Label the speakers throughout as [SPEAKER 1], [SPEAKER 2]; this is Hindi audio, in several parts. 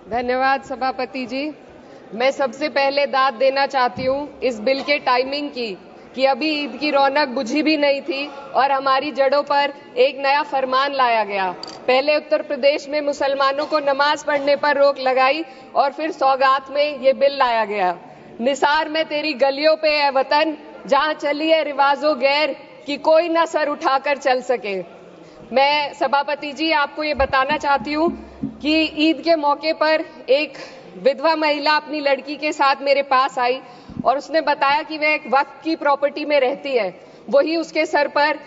[SPEAKER 1] धन्यवाद सभापति जी। मैं सबसे पहले दाद देना चाहती हूँ इस बिल के टाइमिंग की कि अभी ईद की रौनक बुझी भी नहीं थी और हमारी जड़ों पर एक नया फरमान लाया गया। पहले उत्तर प्रदेश में मुसलमानों को नमाज पढ़ने पर रोक लगाई और फिर सौगात में ये बिल लाया गया। निसार में तेरी गलियों पे है वतन, जहाँ चली है रिवाजों गैर कि कोई ना सर उठाकर चल सके। मैं सभापति जी आपको ये बताना चाहती हूँ कि ईद के मौके पर एक विधवा महिला अपनी लड़की के साथ मेरे पास आई और उसने बताया कि वह एक वक्फ की प्रॉपर्टी में रहती है, वही उसके सर पर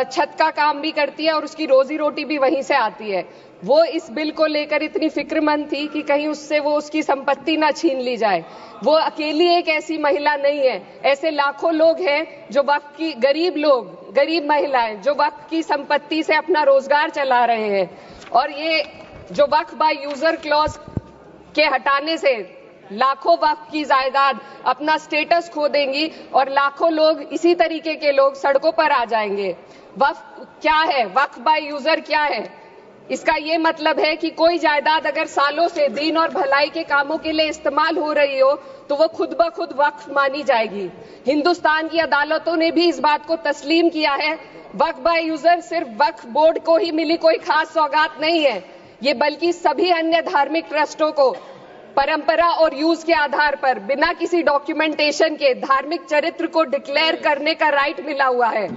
[SPEAKER 1] छत का काम भी करती है और उसकी रोजी रोटी भी वहीं से आती है। वो इस बिल को लेकर इतनी फिक्रमंद थी कि कहीं उससे वो उसकी संपत्ति ना छीन ली जाए। वो अकेली एक ऐसी महिला नहीं है, ऐसे लाखों लोग हैं जो वक्फ की गरीब महिलाएं जो वक्फ की संपत्ति से अपना रोजगार चला रहे हैं। और ये जो वक्फ बाय यूजर क्लॉज के हटाने से लाखों वक्फ की जायदाद अपना स्टेटस खो देंगी और लाखों लोग इसी तरीके के लोग सड़कों पर आ जाएंगे। वक्फ क्या है? वक्फ बाय यूजर क्या है? इसका ये मतलब है कि कोई जायदाद अगर सालों से दीन और भलाई के कामों के लिए इस्तेमाल हो रही हो तो वो खुद ब खुद वक्फ मानी जाएगी। हिंदुस्तान की अदालतों ने भी इस बात को तस्लीम किया है। वक्फ बाय यूजर सिर्फ वक्फ बोर्ड को ही मिली कोई खास सौगात नहीं है, ये बल्कि सभी अन्य धार्मिक ट्रस्टों को परंपरा और यूज के आधार पर बिना किसी डॉक्यूमेंटेशन के धार्मिक चरित्र को डिक्लेयर करने का राइट मिला हुआ है।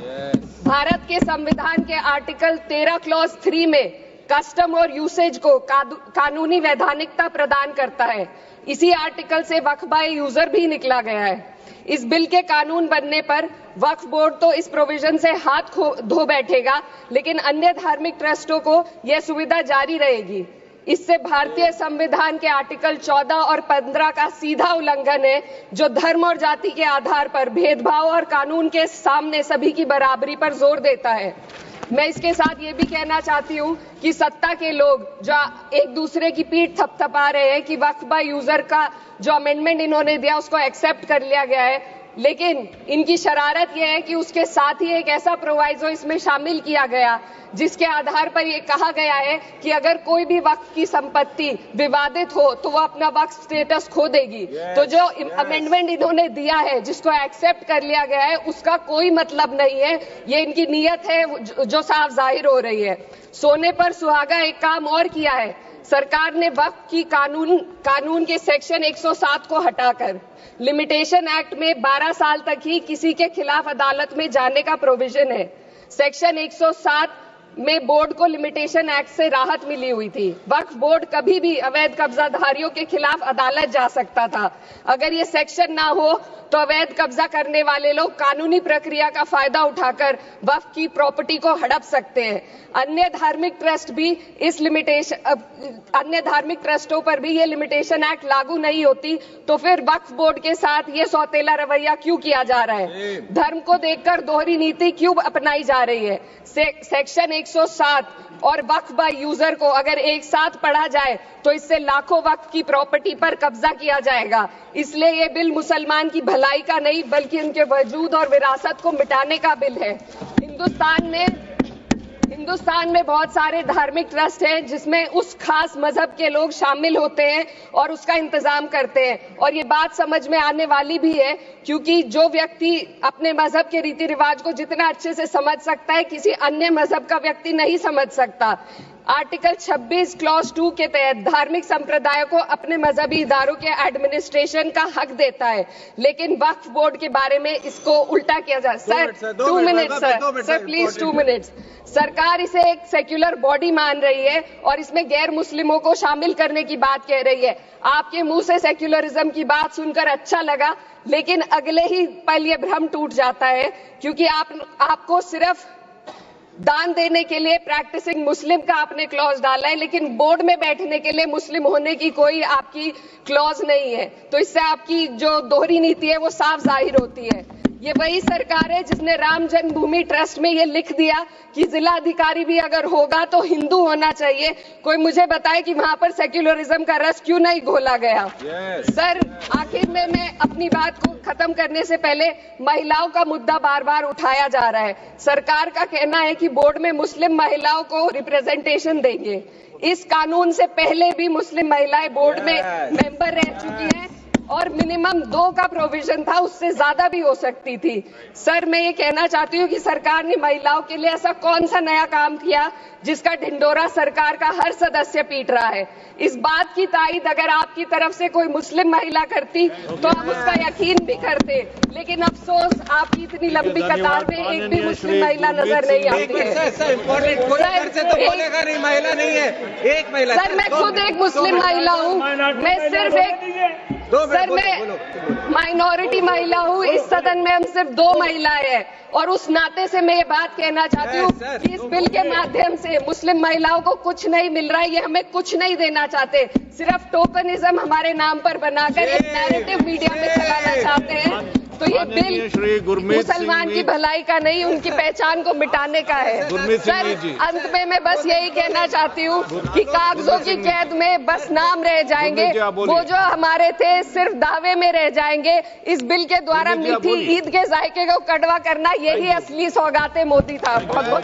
[SPEAKER 1] भारत के संविधान के आर्टिकल 13 क्लॉज 3 में कस्टम और यूसेज को कानूनी वैधानिकता प्रदान करता है। इसी आर्टिकल से वक्फ बाय यूजर भी निकला गया है। इस बिल के कानून बनने पर वक्फ बोर्ड तो इस प्रोविजन से हाथ धो बैठेगा, लेकिन अन्य धार्मिक ट्रस्टों को यह सुविधा जारी रहेगी। इससे भारतीय संविधान के आर्टिकल 14 और 15 का सीधा उल्लंघन है, जो धर्म और जाति के आधार पर भेदभाव और कानून के सामने सभी की बराबरी पर जोर देता है। मैं इसके साथ ये भी कहना चाहती हूँ कि सत्ता के लोग जो एक दूसरे की पीठ थपथपा रहे हैं कि वक्फ बाय यूजर का जो अमेंडमेंट इन्होंने दिया उसको एक्सेप्ट कर लिया गया है, लेकिन इनकी शरारत यह है कि उसके साथ ही एक ऐसा प्रोवाइजो इसमें शामिल किया गया जिसके आधार पर यह कहा गया है कि अगर कोई भी वक्फ की संपत्ति विवादित हो तो वो अपना वक्फ स्टेटस खो देगी। तो जो अमेंडमेंट इन्होंने दिया है, जिसको एक्सेप्ट कर लिया गया है, उसका कोई मतलब नहीं है। ये इनकी नीयत है जो साफ जाहिर हो रही है। सोने पर सुहागा एक काम और किया है। सरकार ने वक्फ की कानून के सेक्शन 107 को हटाकर लिमिटेशन एक्ट में 12 साल तक ही किसी के खिलाफ अदालत में जाने का प्रोविजन है। सेक्शन 107 में बोर्ड को लिमिटेशन एक्ट से राहत मिली हुई थी। वक्फ बोर्ड कभी भी अवैध कब्जाधारियों के खिलाफ अदालत जा सकता था। अगर ये सेक्शन ना हो तो अवैध कब्जा करने वाले लोग कानूनी प्रक्रिया का फायदा उठाकर वक्फ की प्रॉपर्टी को हड़प सकते हैं। अन्य धार्मिक ट्रस्टों पर भी ये लिमिटेशन एक्ट लागू नहीं होती, तो फिर वक्फ बोर्ड के साथ ये सौतेला रवैया क्यों किया जा रहा है? धर्म को देखकर दोहरी नीति क्यों अपनाई जा रही है? सेक्शन 107 और वक्फ बाय यूजर को अगर एक साथ पढ़ा जाए तो इससे लाखों वक्फ की प्रॉपर्टी पर कब्जा किया जाएगा। इसलिए ये बिल मुसलमान की भलाई का नहीं बल्कि उनके वजूद और विरासत को मिटाने का बिल है। हिंदुस्तान में बहुत सारे धार्मिक ट्रस्ट हैं जिसमें उस खास मजहब के लोग शामिल होते हैं और उसका इंतजाम करते हैं। और ये बात समझ में आने वाली भी है, क्योंकि जो व्यक्ति अपने मजहब के रीति रिवाज को जितना अच्छे से समझ सकता है, किसी अन्य मजहब का व्यक्ति नहीं समझ सकता। आर्टिकल 26 क्लॉज 2 के तहत धार्मिक संप्रदायों को अपने मजहबी इदारों के एडमिनिस्ट्रेशन का हक देता है, लेकिन वक्फ बोर्ड के बारे में इसको उल्टा किया जा। Sir 2 minute sir please 2 minutes. सरकार इसे एक सेक्युलर बॉडी मान रही है और इसमें गैर मुस्लिमों को शामिल करने की बात कह रही है। आपके मुंह से सेक्युलरिज्म की बात सुनकर अच्छा लगा, लेकिन अगले ही पल ये भ्रम टूट जाता है, क्योंकि आपको सिर्फ दान देने के लिए प्रैक्टिसिंग मुस्लिम का आपने क्लॉज डाला है, लेकिन बोर्ड में बैठने के लिए मुस्लिम होने की कोई आपकी क्लॉज नहीं है। तो इससे आपकी जो दोहरी नीति है वो साफ जाहिर होती है। ये वही सरकार है जिसने राम जन्मभूमि ट्रस्ट में ये लिख दिया कि जिला अधिकारी भी अगर होगा तो हिंदू होना चाहिए। कोई मुझे बताए कि वहां पर सेक्युलरिज्म का रस क्यों नहीं घोला गया? सर आखिर में मैं अपनी बात को खत्म करने से पहले महिलाओं का मुद्दा बार बार उठाया जा रहा है। सरकार का कहना है कि बोर्ड में मुस्लिम महिलाओं को रिप्रेजेंटेशन देंगे। इस कानून से पहले भी मुस्लिम महिलाएं बोर्ड में मेंबर रह चुकी हैं और मिनिमम 2 का प्रोविजन था, उससे ज्यादा भी हो सकती थी। सर, मैं ये कहना चाहती हूँ कि सरकार ने महिलाओं के लिए ऐसा कौन सा नया काम किया जिसका ढिंडोरा सरकार का हर सदस्य पीट रहा है। इस बात की तायीद अगर आपकी तरफ से कोई मुस्लिम महिला करती तो हम उसका यकीन भी करते, लेकिन अफसोस आपकी इतनी लंबी कतार में एक भी मुस्लिम महिला नजर नहीं आती है। सर, मैं खुद एक मुस्लिम महिला हूँ, मैं सिर्फ एक मैं माइनॉरिटी महिला हूँ। इस सदन में हम सिर्फ 2 महिलाएं हैं और उस नाते से मैं ये बात कहना चाहती हूँ कि इस बिल के माध्यम से मुस्लिम महिलाओं को कुछ नहीं मिल रहा है, ये हमें कुछ नहीं देना चाहते, सिर्फ टोकनिज्म हमारे नाम पर बनाकर एक नैरेटिव मीडिया में चलाना चाहते हैं। तो ये बिल मुसलमान की भलाई का नहीं, उनकी पहचान को मिटाने का है। सर, अंत में मैं बस यही कहना चाहती हूँ कि कागजों की कैद में बस नाम रह जाएंगे, वो जो हमारे थे सिर्फ दावे में रह जाएंगे। इस बिल के द्वारा मीठी ईद के जायके को कड़वा करना, यही असली सौगाते मोदी था। बहुत बहुत